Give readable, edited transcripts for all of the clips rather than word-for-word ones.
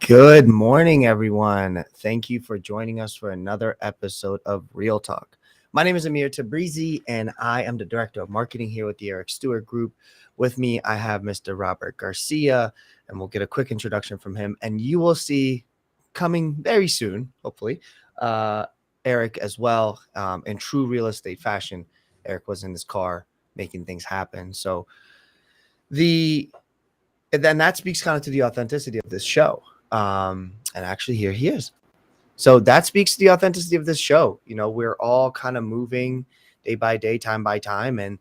Good morning, everyone. Thank you for joining us for another episode of Real Talk. My name is Amir Tabrizi, and I am the Director of Marketing here with the Eric Stewart Group. With me, I have Mr. Robert Garcia, and we'll get a quick introduction from him. And you will see coming very soon, hopefully, Eric as well. In true real estate fashion, Eric was in his car making things happen. So then that speaks kind of to the authenticity of this show. And actually, here he is. So that speaks to the authenticity of this show. You know, we're all kind of moving day by day, time by time, and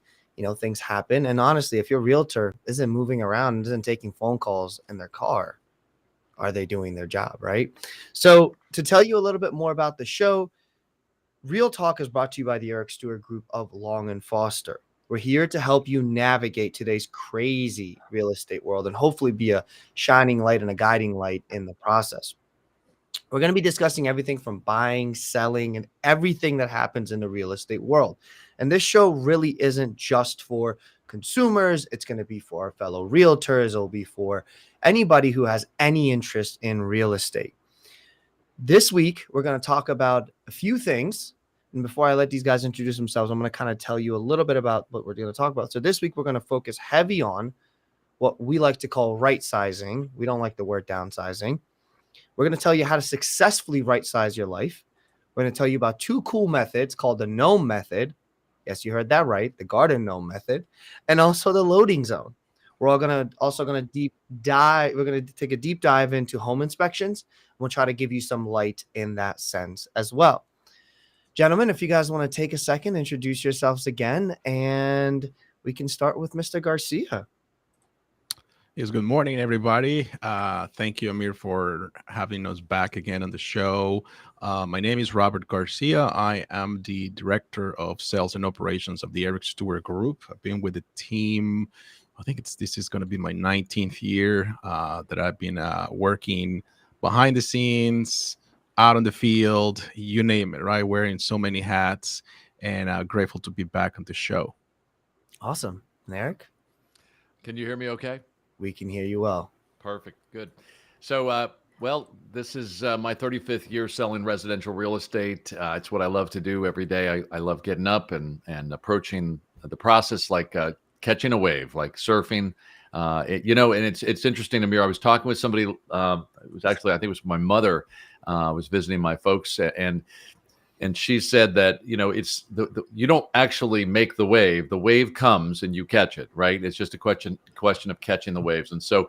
things happen. And honestly, if your realtor isn't moving around and isn't taking phone calls in their car, are they doing their job, right? So to tell you a little bit more about the show, Real Talk is brought to you by the Eric Stewart Group of Long and Foster. We're here to help you navigate today's crazy real estate world and hopefully be a shining light and a guiding light in the process. We're going to be discussing everything from buying, selling, and everything that happens in the real estate world. And this show really isn't just for consumers. It's going to be for our fellow realtors. It'll be for anybody who has any interest in real estate. This week, we're going to talk about a few things. And before I let these guys introduce themselves, I'm going to kind of tell you a little bit about what we're going to talk about. So this week, we're going to focus heavy on what we like to call right-sizing. We don't like the word downsizing. We're going to tell you how to successfully right-size your life. We're going to tell you about two cool methods called the gnome method. Yes, you heard that right, the garden gnome method, and also the loading zone. We're also going to deep dive. We're going to take a deep dive into home inspections. We'll try to give you some light in that sense as well. Gentlemen, if you guys want to take a second, introduce yourselves again, and we can start with Mr. Garcia. Yes, good morning, everybody. Thank you, Amir, for having us back again on the show. My name is Robert Garcia. I am the Director of Sales and Operations of the Eric Stewart Group. I've been with the team, I think this is going to be my 19th year that I've been working behind the scenes, out on the field, you name it, right? Wearing so many hats, and grateful to be back on the show. Awesome. And Eric? Can you hear me okay? We can hear you well. Perfect. Good. So, this is my 35th year selling residential real estate. It's what I love to do every day. I love getting up and approaching the process like catching a wave, like surfing. And it's interesting, Amir. I was talking with somebody. It was actually, I think it was my mother. Was visiting my folks, and she said that it's you don't actually make the wave comes and you catch it, right? It's just a question of catching the waves. And so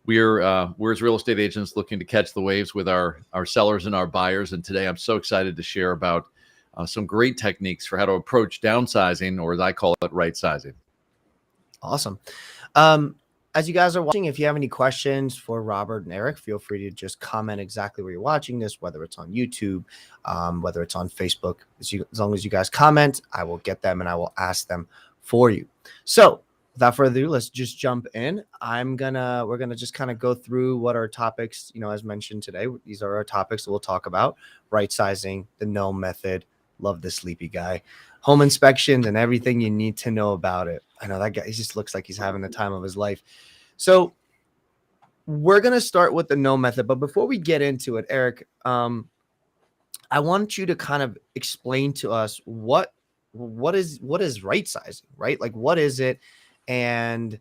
we're as real estate agents looking to catch the waves with our sellers and our buyers. And today I'm so excited to share about some great techniques for how to approach downsizing, or as I call it, right sizing. Awesome. As you guys are watching, if you have any questions for Robert and Eric, feel free to just comment exactly where you're watching this, whether it's on YouTube, whether it's on Facebook. As long as you guys comment, I will get them and I will ask them for you. So without further ado, let's just jump in. We're gonna just kind of go through what our topics, as mentioned today. These are our topics that we'll talk about: right sizing, the gnome method. Love the sleepy guy, home inspections, and everything you need to know about it. I know that guy, he just looks like he's having the time of his life. So we're going to start with the gnome method. But before we get into it, Eric, I want you to kind of explain to us what is right sizing, right? Like, what is it? And,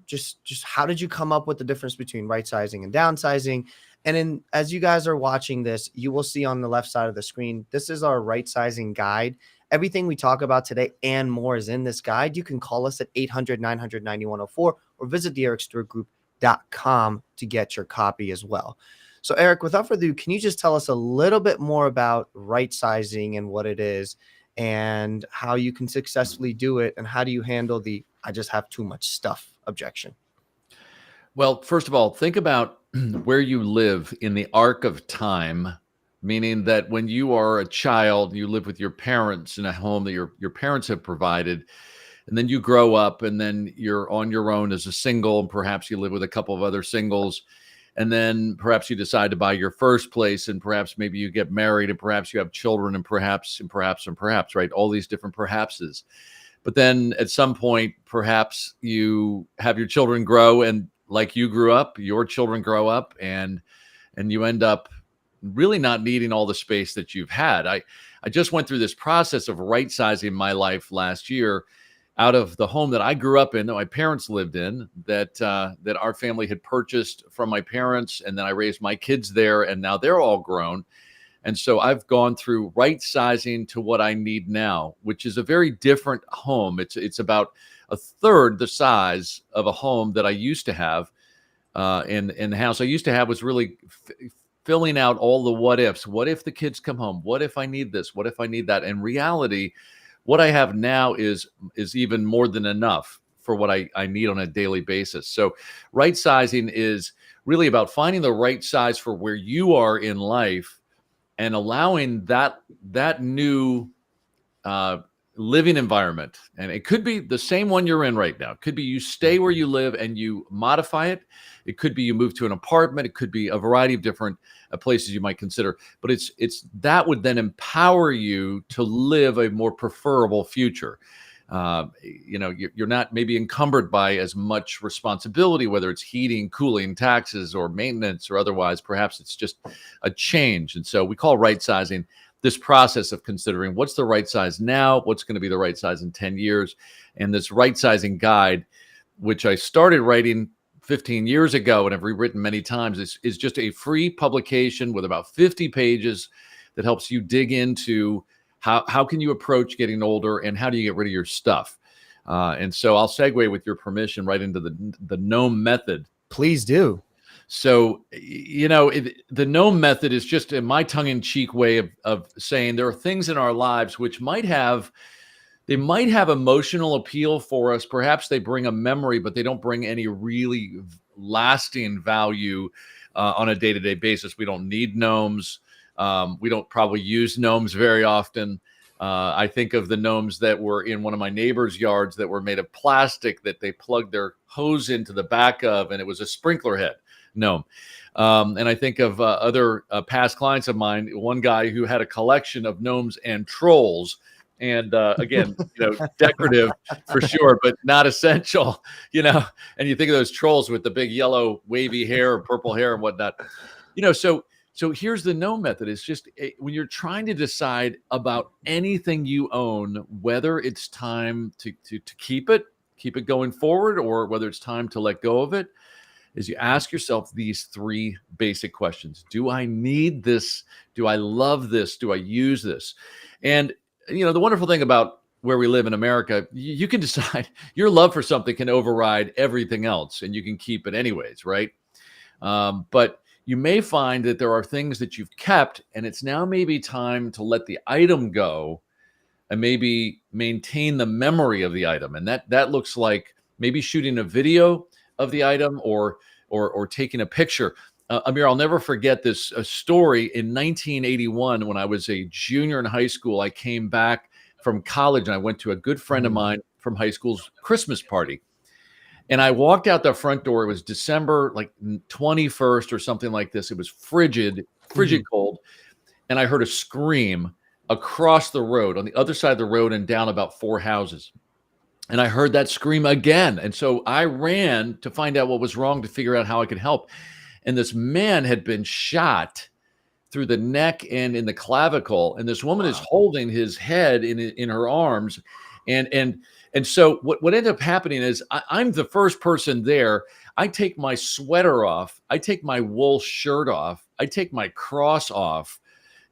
just how did you come up with the difference between right sizing and downsizing? And as you guys are watching this, you will see on the left side of the screen, this is our right sizing guide. Everything we talk about today and more is in this guide. You can call us at 800-900-9104 or visit theericstewartgroup.com to get your copy as well. So Eric, without further ado, can you just tell us a little bit more about right sizing and what it is and how you can successfully do it, and how do you handle the "I just have too much stuff" objection? Well, first of all, think about where you live in the arc of time, meaning that when you are a child, you live with your parents in a home that your parents have provided, and then you grow up, and then you're on your own as a single, and perhaps you live with a couple of other singles, and then perhaps you decide to buy your first place, and perhaps maybe you get married, and perhaps you have children, and perhaps, right? All these different perhapses. But then at some point, perhaps you have your children grow and like you grew up, your children grow up, and you end up really not needing all the space that you've had. I just went through this process of right sizing my life last year out of the home that I grew up in, that my parents lived in, that our family had purchased from my parents, and then I raised my kids there, and now they're all grown. And so I've gone through right sizing to what I need now, which is a very different home. It's about a third the size of a home that I used to have. In the house I used to have was really filling out all the what ifs. What if the kids come home? What if I need this? What if I need that? In reality, what I have now is even more than enough for what I need on a daily basis. So right sizing is really about finding the right size for where you are in life and allowing that new living environment. And it could be the same one you're in right now. It could be you stay where you live and you modify it. It could be you move to an apartment. It could be a variety of different places you might consider. But it's that would then empower you to live a more preferable future. You're not maybe encumbered by as much responsibility, whether it's heating, cooling, taxes, or maintenance, or otherwise. Perhaps it's just a change. And so we call right sizing this process of considering what's the right size now, what's going to be the right size in 10 years. And this right sizing guide, which I started writing 15 years ago and have rewritten many times, is just a free publication with about 50 pages that helps you dig into how can you approach getting older and how do you get rid of your stuff. And so I'll segue, with your permission, right into the GNOME method. Please do. So, the GNOME method is just my tongue-in-cheek way of saying there are things in our lives which might have emotional appeal for us. Perhaps they bring a memory, but they don't bring any really lasting value on a day-to-day basis. We don't need gnomes. We don't probably use gnomes very often. I think of the gnomes that were in one of my neighbor's yards that were made of plastic that they plugged their hose into the back of, and it was a sprinkler head gnome. And I think of other past clients of mine, one guy who had a collection of gnomes and trolls. And again, decorative for sure, but not essential, and you think of those trolls with the big yellow wavy hair or purple hair and whatnot, so here's the GNOME method. It's just when you're trying to decide about anything you own, whether it's time to keep it going forward, or whether it's time to let go of it, is you ask yourself these three basic questions. Do I need this? Do I love this? Do I use this? And the wonderful thing about where we live in America, you can decide your love for something can override everything else, and you can keep it anyways, right? But you may find that there are things that you've kept, and it's now maybe time to let the item go and maybe maintain the memory of the item. And that looks like maybe shooting a video of the item or taking a picture. Amir, I'll never forget this story. In 1981, when I was a junior in high school, I came back from college and I went to a good friend of mine from high school's Christmas party. And I walked out the front door. It was December 21st or something like this. It was frigid cold. And I heard a scream across the road on the other side of the road and down about 4 houses. And I heard that scream again. And so I ran to find out what was wrong, to figure out how I could help. And this man had been shot through the neck and in the clavicle. And this woman is holding his head in her arms. And so what ended up happening is I'm the first person there. I take my sweater off. I take my wool shirt off. I take my cross off.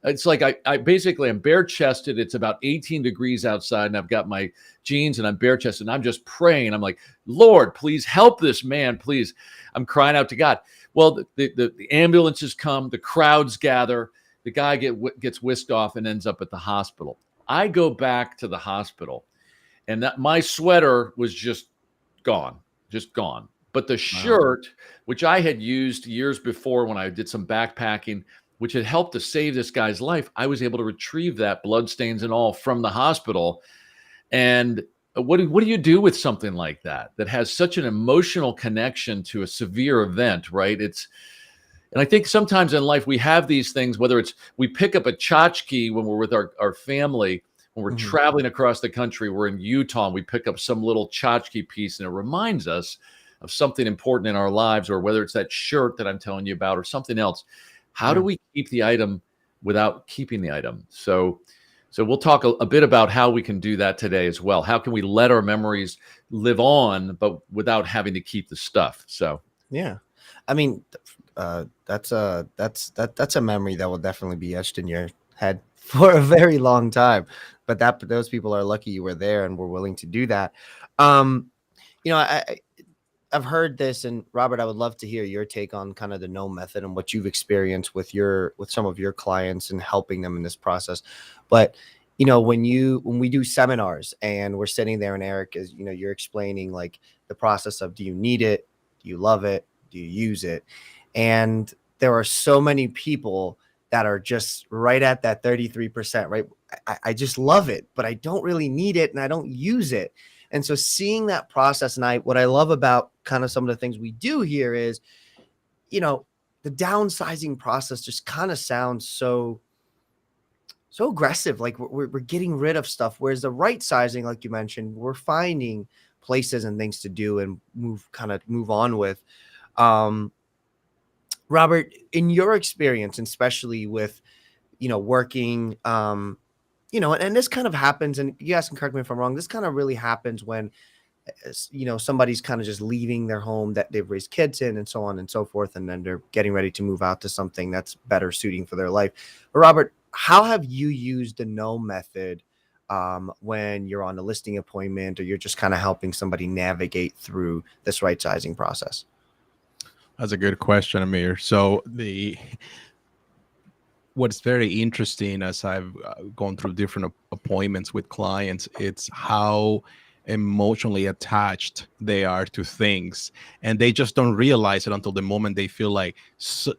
It's like I basically am bare chested. It's about 18 degrees outside, and I've got my jeans and I'm bare chested, and I'm just praying. I'm like, Lord, please help this man, please. I'm crying out to God. Well, the ambulances come, the crowds gather, the guy gets whisked off and ends up at the hospital. I go back to the hospital, and my sweater was just gone. But the shirt, which I had used years before when I did some backpacking, which had helped to save this guy's life, I was able to retrieve that, bloodstains and all, from the hospital. And what do you do with something like that has such an emotional connection to a severe event, right? And I think sometimes in life we have these things, whether it's we pick up a tchotchke when we're with our family, when we're traveling across the country, we're in Utah, and we pick up some little tchotchke piece, and it reminds us something important in our lives, or whether it's that shirt that I'm telling you about or something else, how do we keep the item without keeping the item? So we'll talk a bit about how we can do that today as well. How can we let our memories live on, but without having to keep the stuff? So yeah, I mean, that's a memory that will definitely be etched in your head for a very long time. But those people are lucky you were there and were willing to do that. You know, I've heard this, and Robert, I would love to hear your take on kind of the no method and what you've experienced with some of your clients and helping them in this process. But you know, when we do seminars and we're sitting there and Eric is, you know, you're explaining like the process of, do you need it? Do you love it? Do you use it? And there are so many people that are just right at that 33%, right? I just love it, but I don't really need it and I don't use it. And so seeing that process, and what I love about kind of some of the things we do here is, you know, the downsizing process just kind of sounds so aggressive. Like we're getting rid of stuff. Whereas the right sizing, like you mentioned, we're finding places and things to do and move on with. Robert, in your experience, and especially with, you know, working, you know, and this kind of happens, and you guys can correct me if I'm wrong, this kind of really happens when, you know, somebody's kind of just leaving their home that they've raised kids in and so on and so forth, and then they're getting ready to move out to something that's better suiting for their life. But Robert, how have you used the no method when you're on a listing appointment, or you're just kind of helping somebody navigate through this right sizing process? That's a good question, Amir. So what's very interesting as I've gone through different appointments with clients, it's how emotionally attached they are to things, and they just don't realize it until the moment they feel like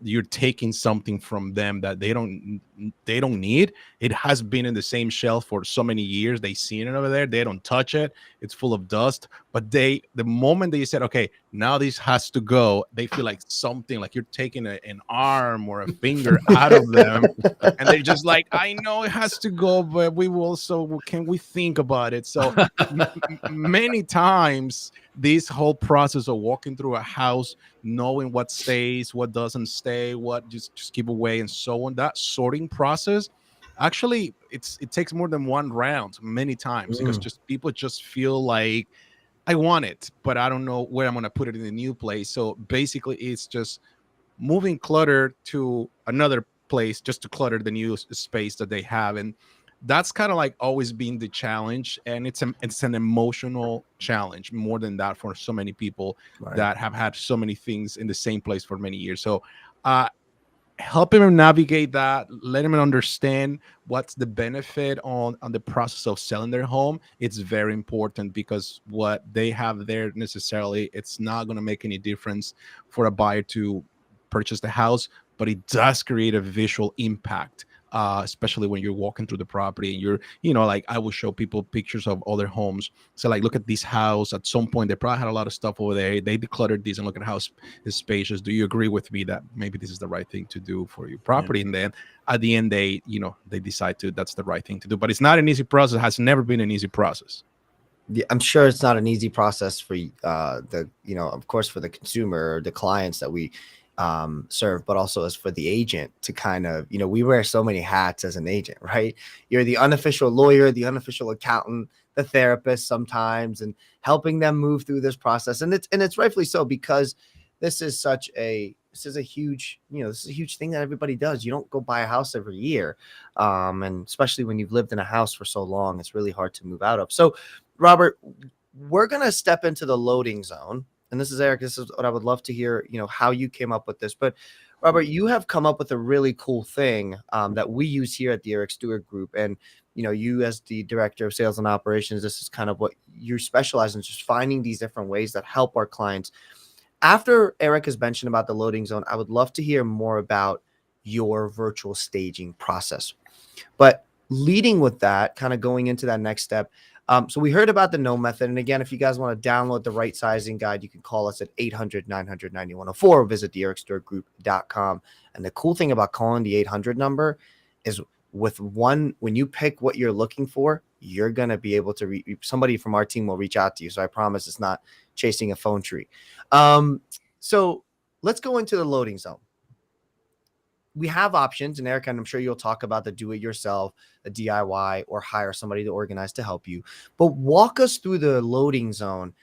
you're taking something from them that they don't need. It has been in the same shelf for so many years. They seen it over there, they don't touch it, it's full of dust, but the moment they said, okay, now this has to go, they feel like something, like you're taking an arm or a finger out of them, and they're just like, I know it has to go, but can we think about it? So many times this whole process of walking through a house, knowing what stays, what doesn't stay, what just give away, and so on, that sorting process, actually it takes more than one round many times, because just people just feel like, I want it, but I don't know where I'm going to put it in the new place. So basically it's just moving clutter to another place just to clutter the new space that they have. And that's kind of like always been the challenge, and it's an emotional challenge more than that for so many people that have had so many things in the same place for many years. So helping them navigate that, letting them understand what's the benefit on the process of selling their home. It's very important, because what they have there necessarily, it's not going to make any difference for a buyer to purchase the house, but it does create a visual impact, especially when you're walking through the property and you're, you know, like I will show people pictures of other homes. So like, look at this house. At some point, they probably had a lot of stuff over there. They decluttered this, and look at how it's spacious. Do you agree with me that maybe this is the right thing to do for your property? And then at the end, they decide that's the right thing to do. But it's not an easy process. It has never been an easy process. Yeah, I'm sure it's not an easy process for of course, for the consumer or the clients that we serve, but also as for the agent to kind of, we wear so many hats as an agent, right? You're the unofficial lawyer, the unofficial accountant, the therapist sometimes, and helping them move through this process. And it's rightfully so, because this is a huge thing that everybody does. You don't go buy a house every year. And especially when you've lived in a house for so long, it's really hard to move out of. So Robert, we're going to step into the loading zone. And this is Eric. This is what I would love to hear, how you came up with this. But Robert, you have come up with a really cool thing that we use here at the Eric Stewart Group. And, you as the director of sales and operations, this is kind of what you specialize in, just finding these different ways that help our clients. After Eric has mentioned about the loading zone, I would love to hear more about your virtual staging process. But leading with that, kind of going into that next step, so we heard about the no method. And again, if you guys want to download the right sizing guide, you can call us at 800-900-9104 or visit theericstewartgroup.com. And the cool thing about calling the 800 number is when you pick what you're looking for, you're going to be able to somebody from our team will reach out to you. So I promise it's not chasing a phone tree. So let's go into the loading zone. We have options, and Eric, and I'm sure you'll talk about the do-it-yourself, the DIY, or hire somebody to organize to help you. But walk us through the loading zone,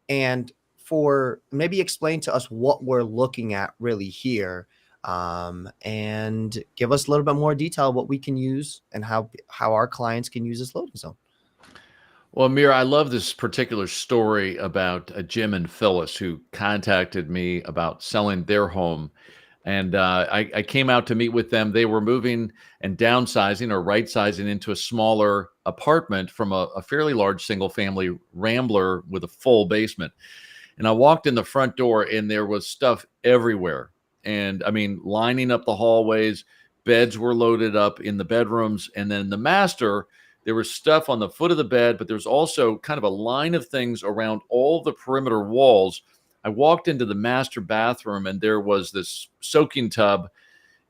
and for maybe explain to us what we're looking at really here, and give us a little bit more detail what we can use and how our clients can use this loading zone. Well, Amir, I love this particular story about Jim and Phyllis, who contacted me about selling their home. And I came out to meet with them. They were moving and downsizing or right-sizing into a smaller apartment from a fairly large single-family rambler with a full basement. And I walked in the front door, and there was stuff everywhere. And I mean, lining up the hallways, beds were loaded up in the bedrooms. And then in the master, there was stuff on the foot of the bed, but there's also kind of a line of things around all the perimeter walls. I walked into the master bathroom, and there was this soaking tub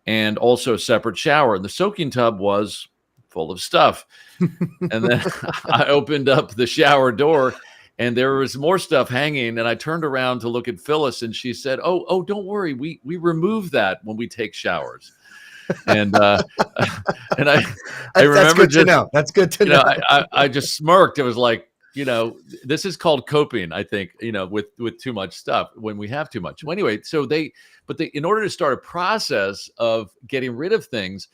and also a separate shower. And the soaking tub was full of stuff. And then I opened up the shower door, and there was more stuff hanging. And I turned around to look at Phyllis, and she said, "Oh, don't worry. We remove that when we take showers." And and I remember that's good just, to know. That's good to know. I just smirked. It was like, this is called coping, I think, with too much stuff when we have too much. Well, anyway, in order to start a process of getting rid of things,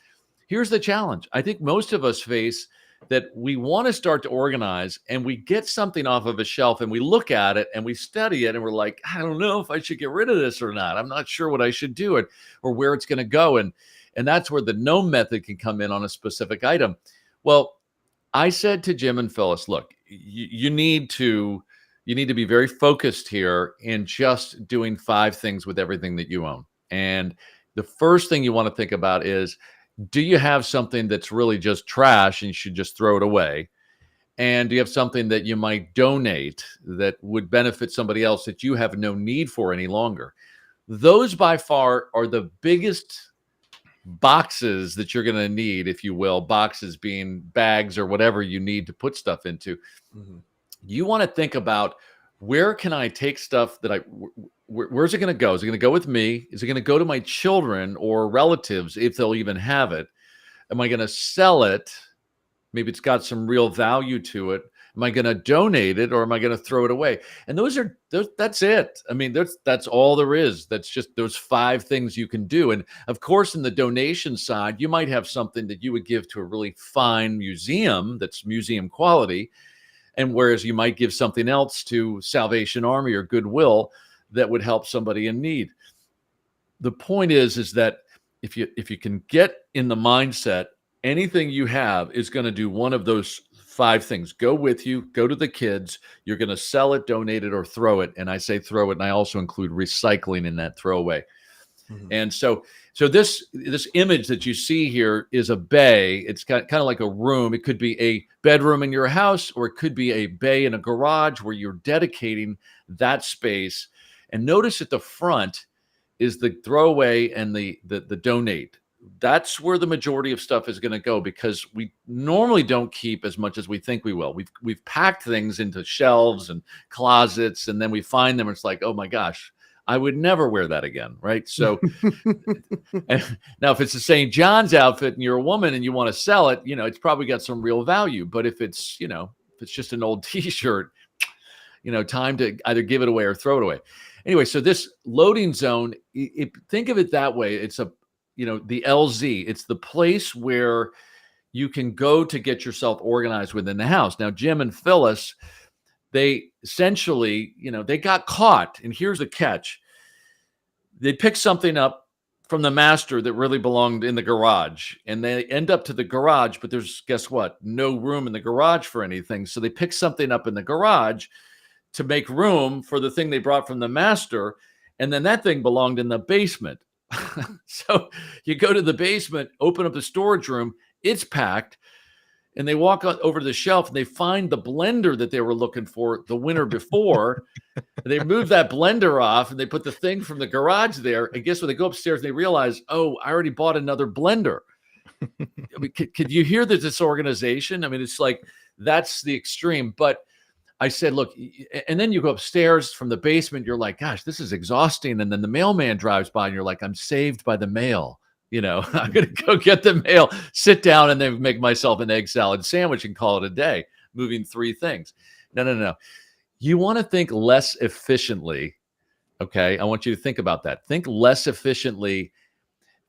here's the challenge. I think most of us face that we want to start to organize, and we get something off of a shelf and we look at it and we study it and we're like, I don't know if I should get rid of this or not. I'm not sure what I should do or where it's going to go. And that's where the gnome method can come in on a specific item. Well, I said to Jim and Phyllis, look, you need to be very focused here in just doing 5 things with everything that you own. And the first thing you want to think about is, do you have something that's really just trash and you should just throw it away? And do you have something that you might donate that would benefit somebody else that you have no need for any longer? Those by far are the biggest boxes that you're going to need, if you will, boxes being bags or whatever you need to put stuff into. Mm-hmm. You want to think about, where can I take stuff that where's it going to go? Is it going to go with me? Is it going to go to my children or relatives, if they'll even have it? Am I going to sell it? Maybe it's got some real value to it. Am I going to donate it, or am I going to throw it away? And that's it. I mean, that's all there is. That's just those 5 things you can do. And of course, in the donation side, you might have something that you would give to a really fine museum that's museum quality. And whereas you might give something else to Salvation Army or Goodwill that would help somebody in need. The point is that if you can get in the mindset, anything you have is going to do one of those 5 things. Go with you, go to the kids. You're going to sell it, donate it, or throw it. And I say throw it, and I also include recycling in that throwaway. Mm-hmm. And so this image that you see here is a bay. It's kind of like a room. It could be a bedroom in your house, or it could be a bay in a garage where you're dedicating that space. And notice at the front is the throwaway and the donate. That's where the majority of stuff is going to go, because we normally don't keep as much as we think we will. We've packed things into shelves and closets, and then we find them. And it's like, oh my gosh, I would never wear that again, right? So now, if it's the St. John's outfit and you're a woman and you want to sell it, it's probably got some real value. But if it's just an old T-shirt, time to either give it away or throw it away. Anyway, so this loading zone, think of it that way. It's the LZ. It's the place where you can go to get yourself organized within the house. Now, Jim and Phyllis, they essentially, they got caught. And here's the catch. They picked something up from the master that really belonged in the garage. And they end up to the garage, but there's, guess what? No room in the garage for anything. So they picked something up in the garage to make room for the thing they brought from the master. And then that thing belonged in the basement. So you go to the basement, open up the storage room, it's packed, and they walk over to the shelf and they find the blender that they were looking for the winter before. They move that blender off and they put the thing from the garage there. And guess what? They go upstairs and they realize, oh, I already bought another blender. I mean, could you hear the disorganization? I mean, it's like That's the extreme. But I said, look, and then you go upstairs from the basement, you're like, gosh, this is exhausting. And then the mailman drives by and you're like, I'm saved by the mail. I'm going to go get the mail, sit down, and then make myself an egg salad sandwich and call it a day, moving 3 things. No. You want to think less efficiently. Okay. I want you to think about that. Think less efficiently.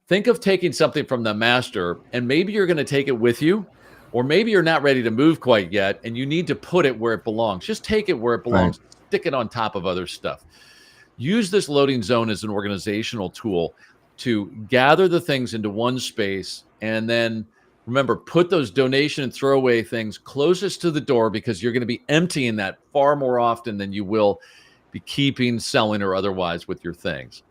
Think of taking something from the master, and maybe you're going to take it with you, or maybe you're not ready to move quite yet, and you need to put it where it belongs. Just take it where it belongs. Right. Stick it on top of other stuff. Use this loading zone as an organizational tool to gather the things into one space, and then remember, put those donation and throwaway things closest to the door, because you're going to be emptying that far more often than you will be keeping, selling, or otherwise with your things.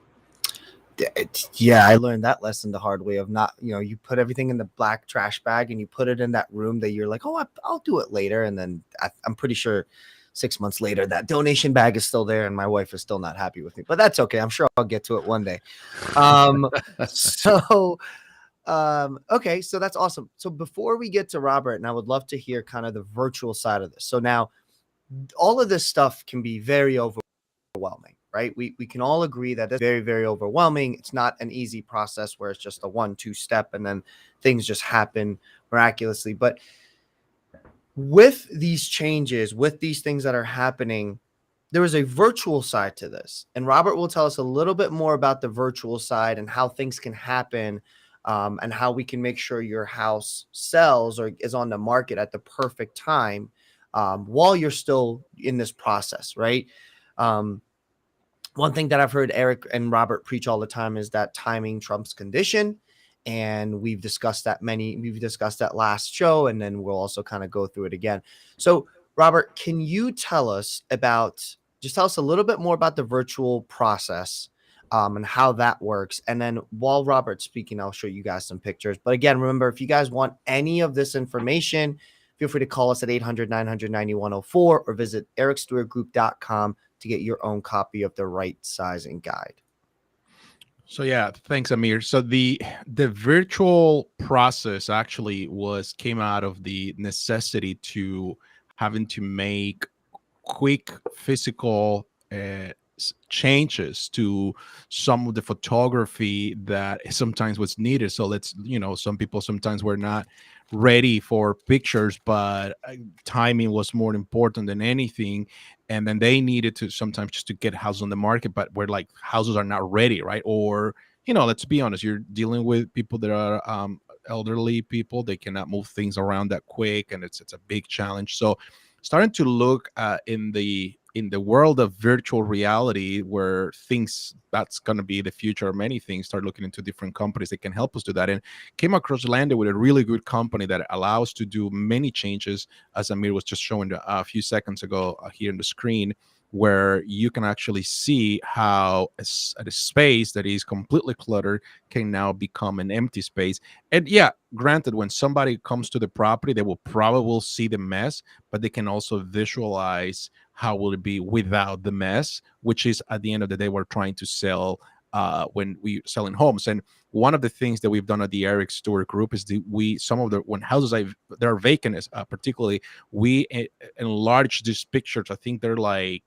Yeah, I learned that lesson the hard way of not, you put everything in the black trash bag and you put it in that room that you're like, oh, I'll do it later. And then I'm pretty sure 6 months later, that donation bag is still there and my wife is still not happy with me, but that's okay. I'm sure I'll get to it one day. Okay, so that's awesome. So before we get to Robert, and I would love to hear kind of the virtual side of this. So now all of this stuff can be very overwhelming. Right? We can all agree that it's very, very overwhelming. It's not an easy process where it's just a 1-2 step and then things just happen miraculously. But with these changes, with these things that are happening, there is a virtual side to this. And Robert will tell us a little bit more about the virtual side and how things can happen, and how we can make sure your house sells or is on the market at the perfect time, while you're still in this process, right? One thing that I've heard Eric and Robert preach all the time is that timing trumps condition. And we've discussed that last show, and then we'll also kind of go through it again. So Robert, can you tell us a little bit more about the virtual process, and how that works? And then while Robert's speaking, I'll show you guys some pictures. But again, remember, if you guys want any of this information, feel free to call us at 800-900-9104 or visit ericstewartgroup.com to get your own copy of the Rightsizing guide. So yeah, thanks, Amir. So the virtual process actually came out of the necessity to having to make quick physical changes to some of the photography that sometimes was needed. So some people sometimes were not ready for pictures, but timing was more important than anything. And then they needed to sometimes just to get houses on the market, but where like houses are not ready, right? Or, let's be honest, you're dealing with people that are elderly people. They cannot move things around that quick, and it's a big challenge. So starting to look in the world of virtual reality, where that's going to be the future of many things, start looking into different companies that can help us do that, and landed with a really good company that allows to do many changes, as Amir was just showing a few seconds ago here on the screen, where you can actually see how a space that is completely cluttered can now become an empty space. And yeah, granted, when somebody comes to the property, they will probably see the mess, but they can also visualize how will it be without the mess, which is at the end of the day, we're trying to sell when we selling homes. And one of the things that we've done at the Eric Stewart Group is when houses that are vacant, particularly, we enlarge these pictures. I think they're like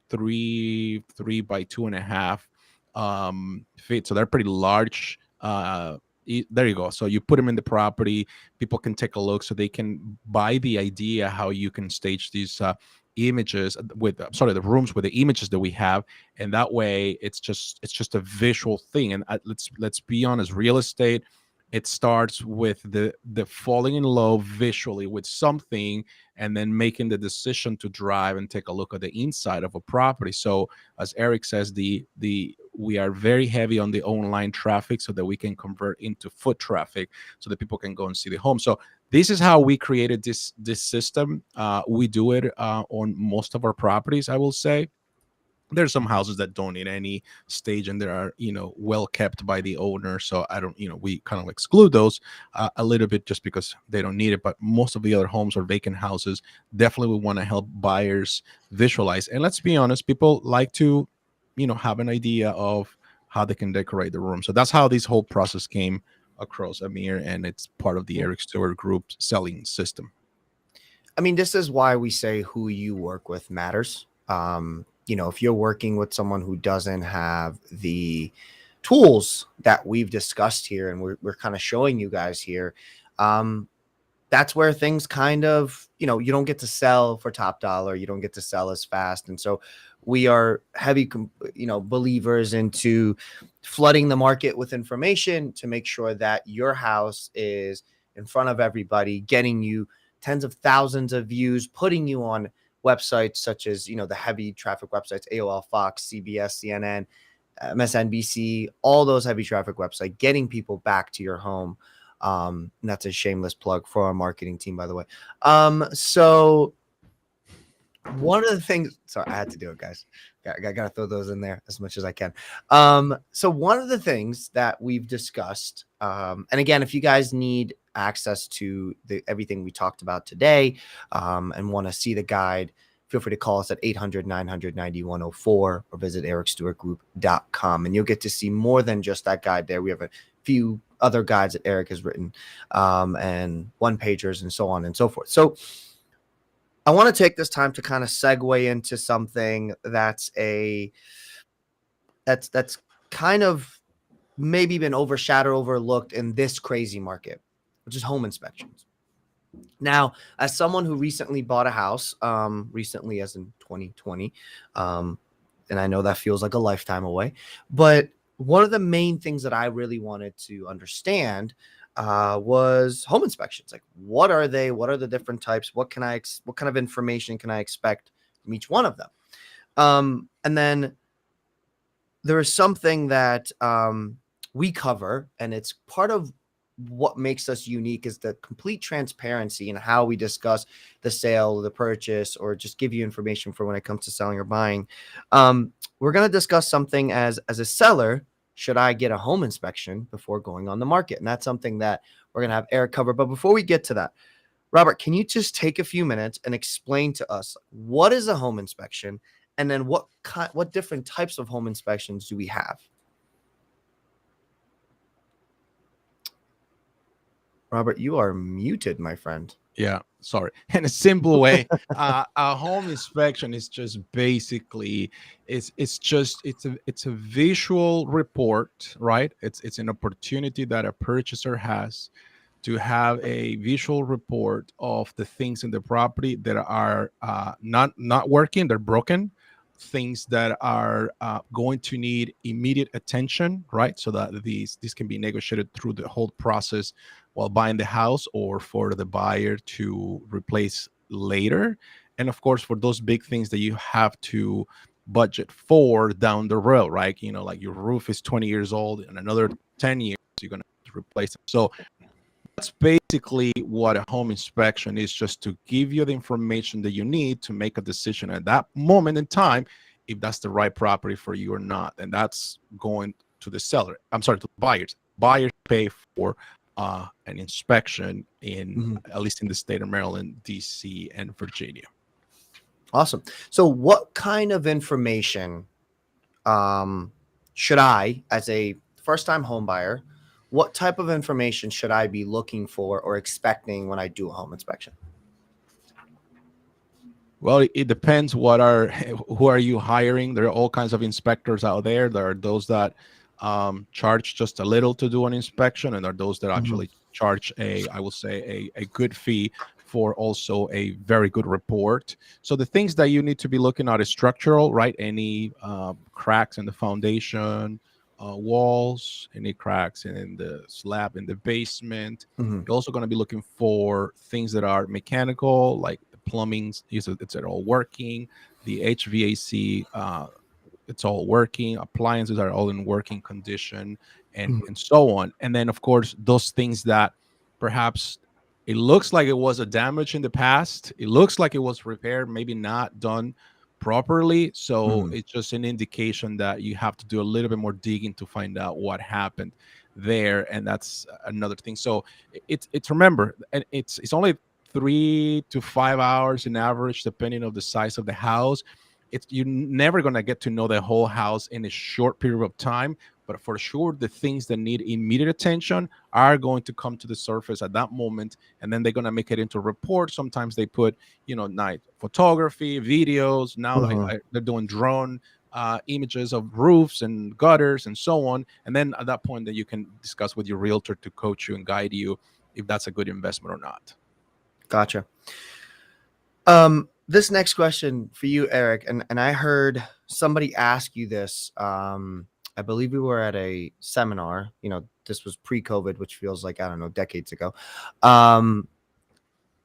3 by 2.5 feet, so they're pretty large. There you go. So you put them in the property, people can take a look, so they can buy the idea how you can stage these images the rooms with the images that we have, and that way it's just a visual thing. And let's be honest, real estate, it starts with the falling in love visually with something, and then making the decision to drive and take a look at the inside of a property. So as Eric says, we are very heavy on the online traffic so that we can convert into foot traffic so that people can go and see the home. So this is how we created this system. We do it on most of our properties, I will say. There's some houses that don't need any stage, and they are, well kept by the owner. So I don't, we kind of exclude those a little bit just because they don't need it. But most of the other homes or vacant houses, definitely we want to help buyers visualize. And let's be honest, people like to, have an idea of how they can decorate the room. So that's how this whole process came across, Amir, and it's part of the Eric Stewart Group selling system. I mean, this is why we say who you work with matters. If you're working with someone who doesn't have the tools that we've discussed here and we're kind of showing you guys here, that's where things kind of, you don't get to sell for top dollar. You don't get to sell as fast. And so we are heavy, believers into flooding the market with information to make sure that your house is in front of everybody, getting you tens of thousands of views, putting you on websites such as, the heavy traffic websites, AOL, Fox, CBS, CNN, MSNBC, all those heavy traffic websites, getting people back to your home. And that's a shameless plug for our marketing team, by the way. So one of the things, sorry, I had to do it, guys. I gotta throw those in there as much as I can. So one of the things that we've discussed, and again, if you guys need access to everything we talked about today, and want to see the guide, feel free to call us at 800-900-9104 or visit ericstewartgroup.com, and you'll get to see more than just that guide there. We have a few other guides that Eric has written, and one pagers and so on and so forth. So I want to take this time to kind of segue into something that's kind of maybe been overshadowed, overlooked in this crazy market, which is home inspections. Now, as someone who recently bought a house, recently as in 2020, and I know that feels like a lifetime away, but one of the main things that I really wanted to understand was home inspections. Like, what are they? What are the different types? What kind of information can I expect from each one of them? And then there is something that we cover, and it's part of what makes us unique, is the complete transparency in how we discuss the sale, the purchase, or just give you information for when it comes to selling or buying. We're going to discuss something as a seller. Should I get a home inspection before going on the market? And that's something that we're going to have Eric cover. But before we get to that, Robert, can you just take a few minutes and explain to us what is a home inspection, and then what different types of home inspections do we have? Robert, you are muted, my friend. Yeah, sorry. In a simple way, a home inspection is just basically it's a visual report, right? It's an opportunity that a purchaser has to have a visual report of the things in the property that are not working, they're broken, things that are going to need immediate attention, right? So that these can be negotiated through the whole process while buying the house, or for the buyer to replace later. And of course, for those big things that you have to budget for down the road, right? Like your roof is 20 years old, and another 10 years you're going to have to replace it. So that's basically what a home inspection is, just to give you the information that you need to make a decision at that moment in time if that's the right property for you or not. And that's going to the seller. I'm sorry, to buyers. Buyers pay for an inspection in at least in the state of Maryland, DC, and Virginia. Awesome. So what kind of information should I, as a first-time home buyer, what type of information should I be looking for or expecting when I do a home inspection? Well, it depends who are you hiring. There are all kinds of inspectors out there. There are those that charge just a little to do an inspection, and there are those that actually charge a good fee for also a very good report. So the things that you need to be looking at is structural, right? Any cracks in the foundation, walls, any cracks in the slab in the basement. You're also going to be looking for things that are mechanical, like the plumbing, it's all working, the HVAC, it's all working, appliances are all in working condition, and so on. And then of course those things that perhaps it looks like it was a damage in the past, it looks like it was repaired, maybe not done properly, so it's just an indication that you have to do a little bit more digging to find out what happened there. And that's another thing. So it's remember, and it's only 3 to 5 hours in average, depending on the size of the house. You're never going to get to know the whole house in a short period of time, but for sure the things that need immediate attention are going to come to the surface at that moment, and then they're going to make it into a report. Sometimes they put, night photography, videos. Now they're doing drone images of roofs and gutters and so on, and then at that point, then you can discuss with your realtor to coach you and guide you if that's a good investment or not. Gotcha. This next question for you, Eric, and I heard somebody ask you this. I believe we were at a seminar. This was pre-COVID, which feels like, I don't know, decades ago.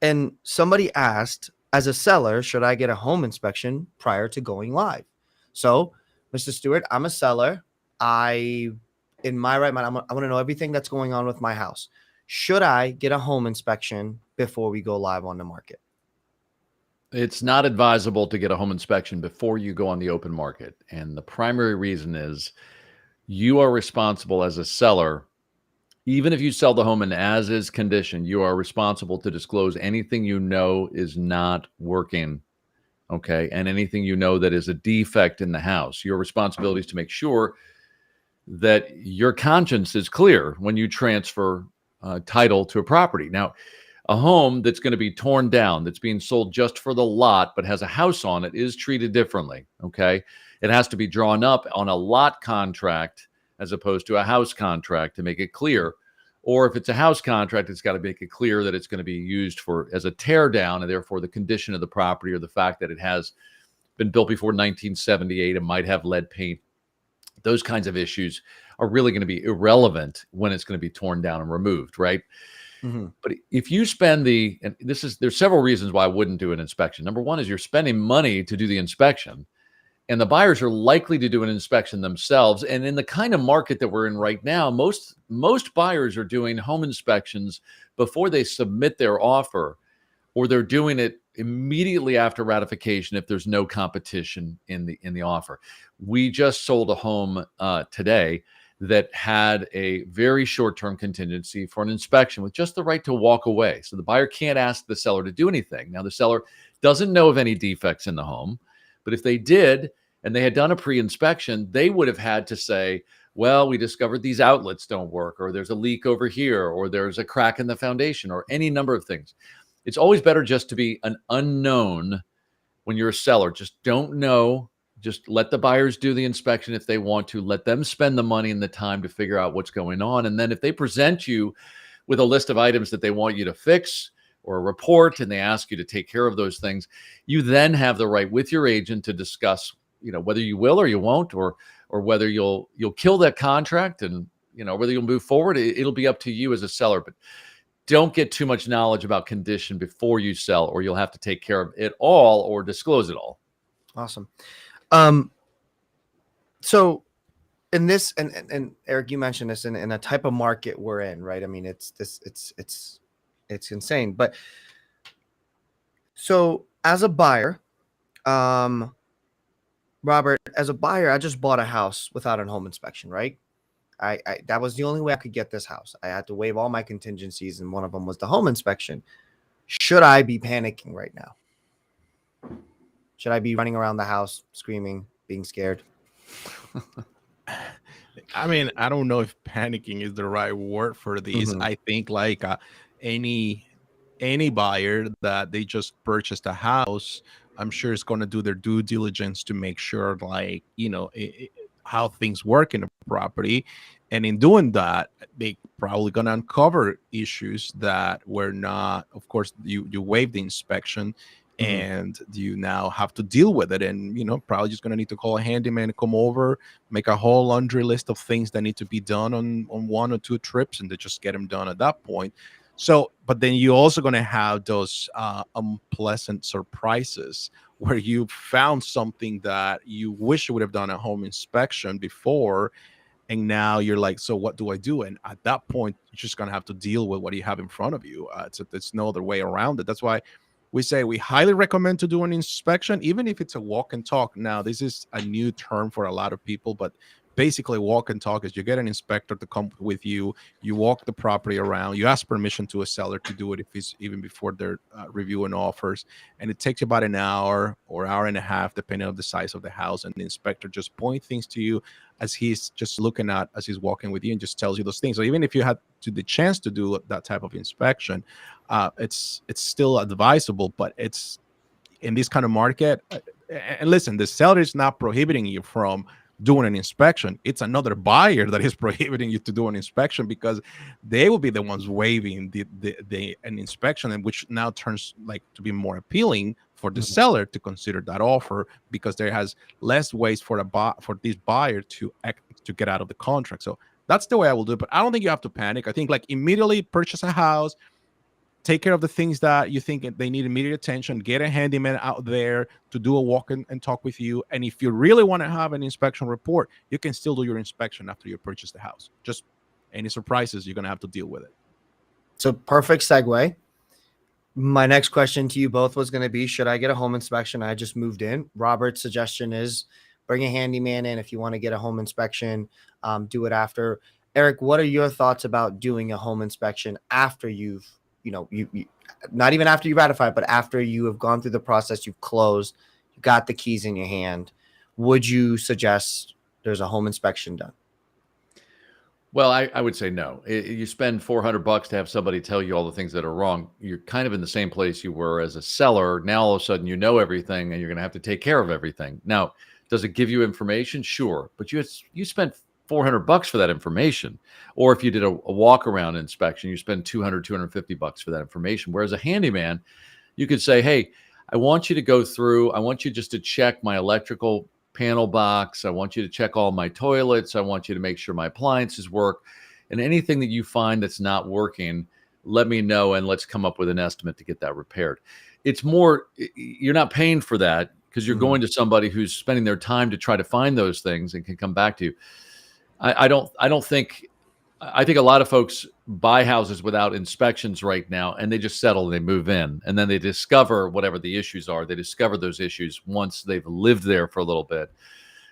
And somebody asked, as a seller, should I get a home inspection prior to going live? So, Mr. Stewart, I'm a seller. In my right mind, I want to know everything that's going on with my house. Should I get a home inspection before we go live on the market? It's not advisable to get a home inspection before you go on the open market. And the primary reason is you are responsible as a seller. Even if you sell the home in as-is condition, you are responsible to disclose anything you know is not working, okay? And anything you know that is a defect in the house. Your responsibility is to make sure that your conscience is clear when you transfer title to a property. Now, a home that's going to be torn down, that's being sold just for the lot, but has a house on it, is treated differently, okay? It has to be drawn up on a lot contract as opposed to a house contract to make it clear. Or if it's a house contract, it's got to make it clear that it's going to be used as a tear down, and therefore the condition of the property or the fact that it has been built before 1978 and might have lead paint. Those kinds of issues are really going to be irrelevant when it's going to be torn down and removed, right? Mm-hmm. But if you spend there's several reasons why I wouldn't do an inspection. Number one is you're spending money to do the inspection, and the buyers are likely to do an inspection themselves. And in the kind of market that we're in right now, most buyers are doing home inspections before they submit their offer, or they're doing it immediately after ratification if there's no competition in the offer. We just sold a home today that had a very short-term contingency for an inspection with just the right to walk away. So the buyer can't ask the seller to do anything. Now, the seller doesn't know of any defects in the home, but if they did and they had done a pre-inspection, they would have had to say, well, we discovered these outlets don't work, or there's a leak over here, or there's a crack in the foundation, or any number of things. It's always better just to be an unknown when you're a seller. Just don't know. Just let the buyers do the inspection if they want to. Let them spend the money and the time to figure out what's going on. And then if they present you with a list of items that they want you to fix or a report, and they ask you to take care of those things, you then have the right with your agent to discuss, whether you will or you won't, or whether you'll kill that contract, and whether you'll move forward. It'll be up to you as a seller. But don't get too much knowledge about condition before you sell, or you'll have to take care of it all or disclose it all. Awesome. So in this, and Eric, you mentioned this in a type of market we're in, right? I mean, it's insane. But so as a buyer, Robert, as a buyer, I just bought a house without a home inspection, right? I that was the only way I could get this house. I had to waive all my contingencies, and one of them was the home inspection. Should I be panicking right now? Should I be running around the house screaming, being scared? I mean, I don't know if panicking is the right word for this. Mm-hmm. I think like any buyer that they just purchased a house, I'm sure is going to do their due diligence to make sure, like, how things work in the property. And in doing that, they probably going to uncover issues that were not, of course, you waive the inspection. Mm-hmm. And you now have to deal with it, and probably just gonna need to call a handyman to come over, make a whole laundry list of things that need to be done on one or two trips, and to just get them done at that point. So, but then you're also gonna have those unpleasant surprises where you found something that you wish you would have done a home inspection before, and now you're like, so what do I do? And at that point, you're just gonna have to deal with what you have in front of you. It's no other way around it. That's why we say we highly recommend to do an inspection, even if it's a walk and talk. Now, this is a new term for a lot of people, but basically walk and talk is you get an inspector to come with you. You walk the property around. You ask permission to a seller to do it if it's even before they're reviewing offers. And it takes about an hour or hour and a half, depending on the size of the house. And the inspector just points things to you as he's just looking at, as he's walking with you, and just tells you those things. So even if you had the chance to do that type of inspection, it's still advisable, but it's in this kind of market. And listen, the seller is not prohibiting you from doing an inspection. It's another buyer that is prohibiting you to do an inspection, because they will be the ones waiving an inspection, and which now turns like to be more appealing for the seller to consider that offer, because there has less ways for this buyer to get out of the contract. So that's the way I will do it. But I don't think you have to panic. I think like immediately purchase a house, take care of the things that you think they need immediate attention, get a handyman out there to do a walk and talk with you. And if you really want to have an inspection report, you can still do your inspection after you purchase the house. Just any surprises, you're going to have to deal with it. So perfect segue. My next question to you both was going to be, should I get a home inspection? I just moved in. Robert's suggestion is bring a handyman in. If you want to get a home inspection, do it after. Eric, what are your thoughts about doing a home inspection after you not even after you ratify it, but after you have gone through the process, you've closed, you got the keys in your hand? Would you suggest there's a home inspection done? Well, I would say no. You spend $400 to have somebody tell you all the things that are wrong. You're kind of in the same place you were as a seller. Now, all of a sudden, you know everything, and you're going to have to take care of everything. Now, does it give you information? Sure. But you spent $400 for that information. Or if you did a walk around inspection, you spend $250 for that information. Whereas a handyman, you could say, hey, I want you to go through, I want you just to check my electrical panel box. I want you to check all my toilets. I want you to make sure my appliances work. And anything that you find that's not working, let me know, and let's come up with an estimate to get that repaired. It's more, you're not paying for that because you're going to somebody who's spending their time to try to find those things and can come back to you. I think a lot of folks buy houses without inspections right now, and they just settle and they move in, and then they discover whatever the issues are. They discover those issues once they've lived there for a little bit.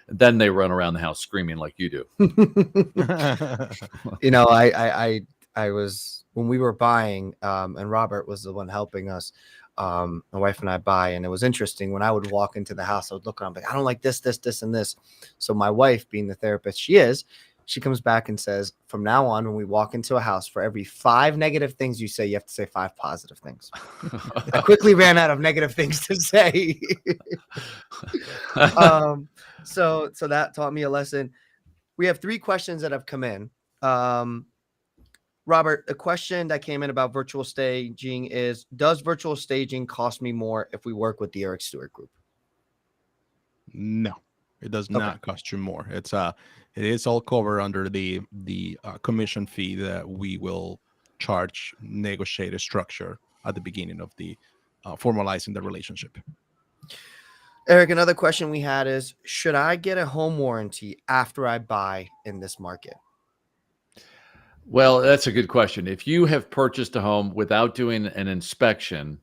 And then they run around the house screaming like you do. I was, when we were buying, and Robert was the one helping us, my wife and I buy, and it was interesting. When I would walk into the house, I would look around, like, I don't like this, and this. So my wife, being the therapist she comes back and says, from now on, when we walk into a house, for every 5 negative things you say, you have to say 5 positive things. I quickly ran out of negative things to say. So that taught me a lesson. We have 3 questions that have come in. Robert, a question that came in about virtual staging is, does virtual staging cost me more if we work with the Eric Stewart Group? No, it does not cost you more. It is all covered under the commission fee that we will charge, negotiate a structure at the beginning of the formalizing the relationship. Eric, another question we had is, should I get a home warranty after I buy in this market? Well, that's a good question. If you have purchased a home without doing an inspection,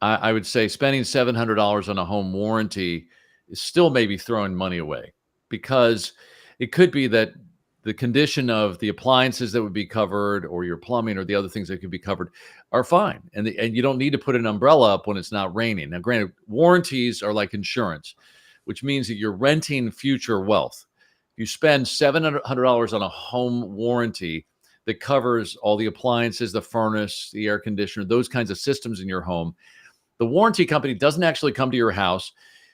I would say spending $700 on a home warranty is still maybe throwing money away, because it could be that the condition of the appliances that would be covered, or your plumbing, or the other things that could be covered, are fine. And you don't need to put an umbrella up when it's not raining. Now, granted, warranties are like insurance, which means that you're renting future wealth. You spend $700 on a home warranty that covers all the appliances, the furnace, the air conditioner, those kinds of systems in your home. The warranty company doesn't actually come to your house.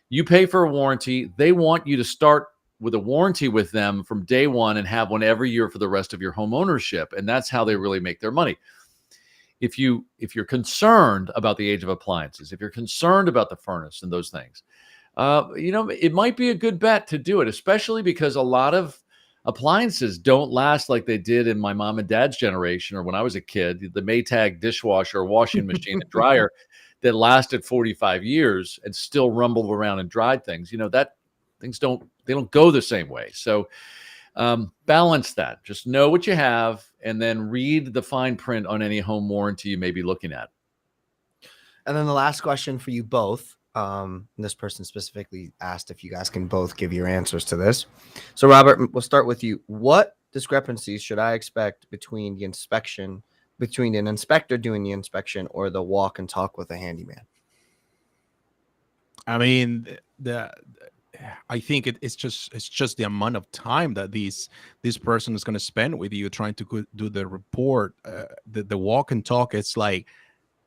You pay for a warranty. They want you to start with a warranty with them from day one and have one every year for the rest of your home ownership. And that's how they really make their money. If you're concerned about the age of appliances, if you're concerned about the furnace and those things, it might be a good bet to do it, especially because a lot of appliances don't last like they did in my mom and dad's generation, or when I was a kid. The Maytag dishwasher, washing machine, and dryer that lasted 45 years and still rumbled around and dried things. That things don't go the same way. So balance that. Just know what you have, and then read the fine print on any home warranty you may be looking at. And then the last question for you both. This person specifically asked if you guys can both give your answers to this. So, Robert, we'll start with you. What discrepancies should I expect between an inspector doing the inspection or the walk and talk with a handyman? I mean, I think it's just the amount of time that this person is going to spend with you trying to do the report, the walk and talk. It's like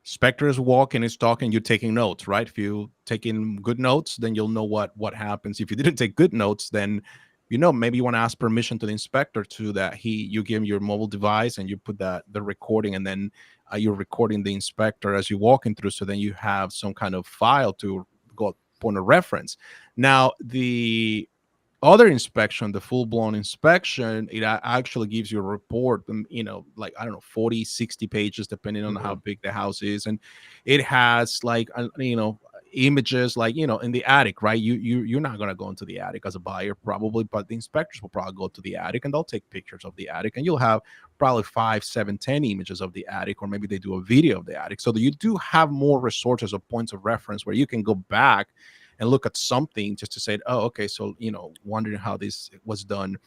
inspector is walking, is talking, you're taking notes, right? If you taking good notes, then you'll know what happens. If you didn't take good notes, then maybe you want to ask permission to the inspector to that you give him your mobile device and you put the recording, and then you're recording the inspector as you're walking through, so then you have some kind of file to go point of reference. Now the other inspection, the full-blown inspection, it actually gives you a report, like, I don't know, 40, 60 pages, depending on how big the house is. And it has like, images, like, in the attic, right? You're not going to go into the attic as a buyer probably, but the inspectors will probably go to the attic and they'll take pictures of the attic, and you'll have probably 5, 7, 10 images of the attic, or maybe they do a video of the attic. So that you do have more resources or points of reference where you can go back and look at something just to say, oh, okay, so, wondering how this was done.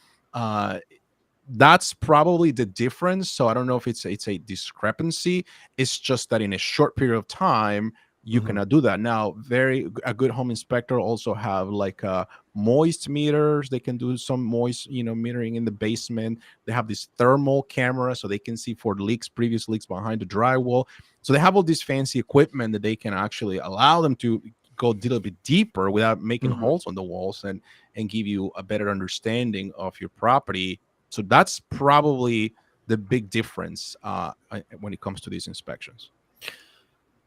That's probably the difference. So I don't know if it's a discrepancy. It's just that in a short period of time, you cannot do that. Now, a good home inspector also have like moist meters. They can do some moist, metering in the basement. They have this thermal camera, so they can see for previous leaks behind the drywall. So they have all this fancy equipment that they can actually allow them to go a little bit deeper without making holes on the walls, and give you a better understanding of your property. So that's probably the big difference when it comes to these inspections.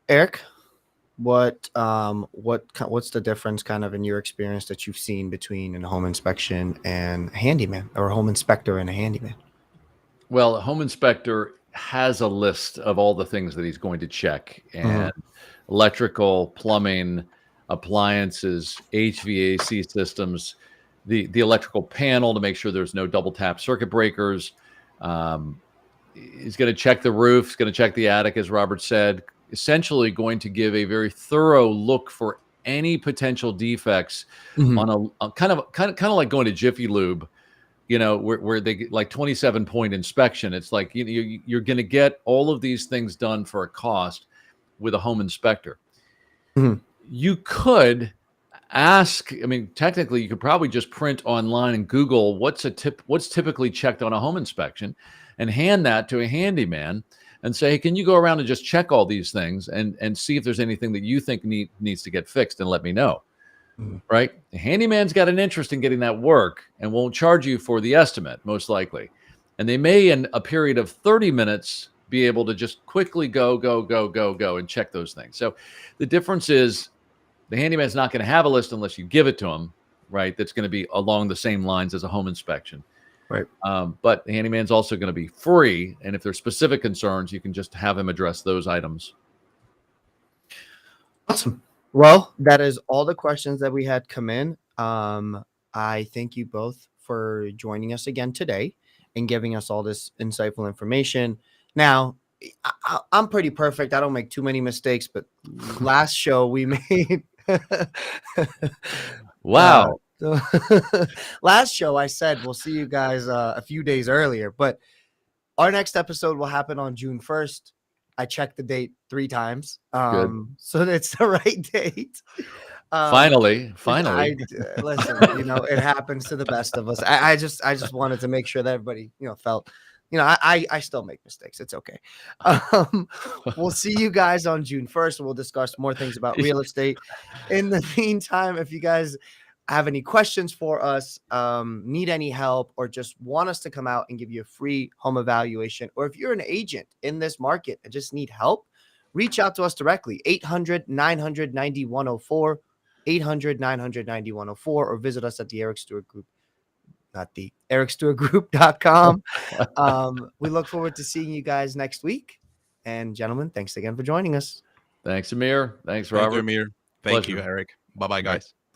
Eric, what's the difference kind of in your experience that you've seen between a home inspection and a handyman, or a home inspector and a handyman? Well, a home inspector has a list of all the things that he's going to check, and electrical, plumbing, appliances, HVAC systems, the electrical panel to make sure there's no double tap circuit breakers. He's going to check the roof. He's going to check the attic, as Robert said. Essentially, going to give a very thorough look for any potential defects on a kind of like going to Jiffy Lube, where they get like 27-point inspection. It's like you're going to get all of these things done for a cost with a home inspector. You could ask, technically you could probably just print online and Google what's typically checked on a home inspection, and hand that to a handyman and say, hey, can you go around and just check all these things and see if there's anything that you think needs to get fixed, and let me know. Right? The handyman's got an interest in getting that work and won't charge you for the estimate, most likely. And they may, in a period of 30 minutes, be able to just quickly go and check those things. So the difference is, the handyman's not going to have a list unless you give it to him, right? That's going to be along the same lines as a home inspection. Right. But the handyman's also going to be free. And if there's specific concerns, you can just have him address those items. Awesome. Well, that is all the questions that we had come in. I thank you both for joining us again today and giving us all this insightful information. Now, I'm pretty perfect. I don't make too many mistakes, but last show we made... Wow. Last show I said we'll see you guys a few days earlier, but our next episode will happen on June 1st. I checked the date 3 times, so it's the right date. Finally. Listen, it happens to the best of us. I just wanted to make sure that everybody felt, I still make mistakes. It's okay. We'll see you guys on June 1st. We'll discuss more things about real estate. In the meantime, if you guys have any questions for us, need any help, or just want us to come out and give you a free home evaluation, or if you're an agent in this market and just need help, reach out to us directly, 800-900-9104, 800-900-9104, or visit us at the Eric Stewart Group, not the ericstewartgroup.com. We look forward to seeing you guys next week. And gentlemen, thanks again for joining us. Thanks, Amir. Thanks, Robert. Thank you, Amir. Thank you, Eric. Bye-bye, guys.